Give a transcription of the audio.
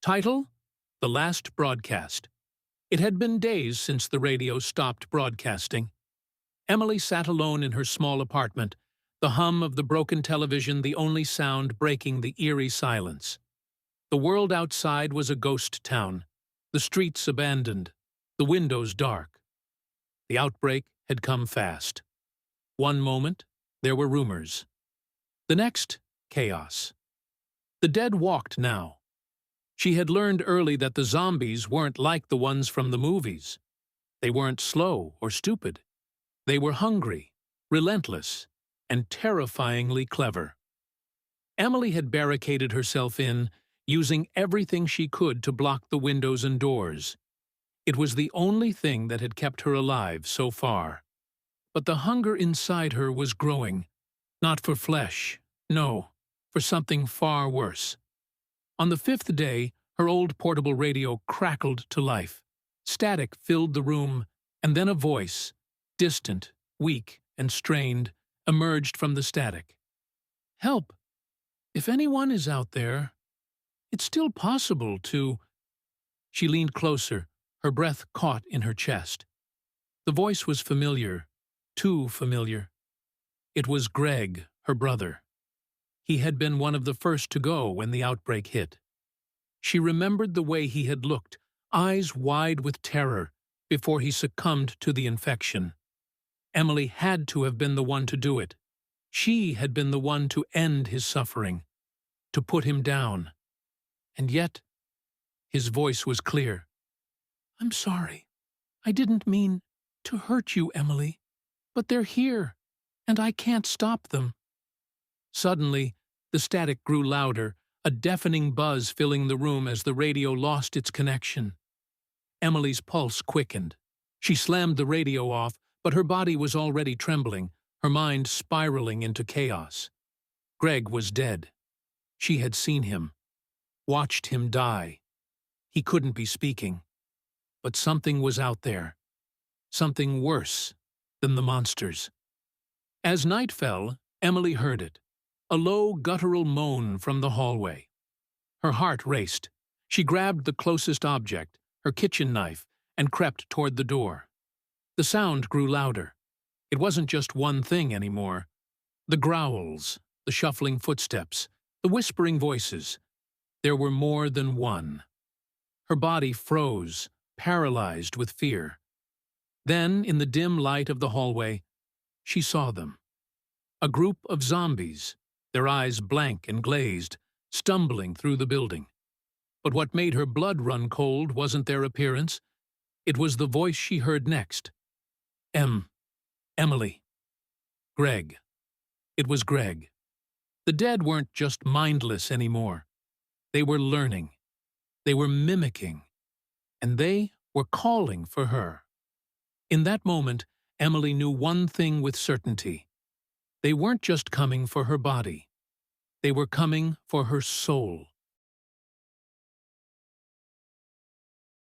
Title: The Last Broadcast. It had been days since the radio stopped broadcasting. Emily sat alone in her small apartment, the hum of the broken television the only sound breaking the eerie silence. The world outside was a ghost town, the streets abandoned, the windows dark. The outbreak had come fast. One moment, there were rumors. The next, chaos. The dead walked now. She had learned early that the zombies weren't like the ones from the movies. They weren't slow or stupid. They were hungry, relentless, and terrifyingly clever. Emily had barricaded herself in, using everything she could to block the windows and doors. It was the only thing that had kept her alive so far. But the hunger inside her was growing, not for flesh, no, for something far worse. On the fifth day, her old portable radio crackled to life. Static filled the room, and then a voice, distant, weak, and strained, emerged from the static. "Help! If anyone is out there, it's still possible to—" She leaned closer, her breath caught in her chest. The voice was familiar, too familiar. It was Greg, her brother. He had been one of the first to go when the outbreak hit. She remembered the way he had looked, eyes wide with terror, before he succumbed to the infection. Emily had to have been the one to do it. She had been the one to end his suffering, to put him down. And yet, his voice was clear. "I'm sorry. I didn't mean to hurt you, Emily. But they're here, and I can't stop them." Suddenly, the static grew louder, a deafening buzz filling the room as the radio lost its connection. Emily's pulse quickened. She slammed the radio off, but her body was already trembling, her mind spiraling into chaos. Greg was dead. She had seen him, watched him die. He couldn't be speaking. But something was out there, something worse than the monsters. As night fell, Emily heard it, a low, guttural moan from the hallway. Her heart raced. She grabbed the closest object, her kitchen knife, and crept toward the door. The sound grew louder. It wasn't just one thing anymore. The growls, the shuffling footsteps, the whispering voices. There were more than one. Her body froze, paralyzed with fear. Then, in the dim light of the hallway, she saw them. A group of zombies, their eyes blank and glazed, stumbling through the building. But what made her blood run cold wasn't their appearance. It was the voice she heard next. Emily. Greg. It was Greg. The dead weren't just mindless anymore. They were learning. They were mimicking. And they were calling for her. In that moment, Emily knew one thing with certainty. They weren't just coming for her body. They were coming for her soul.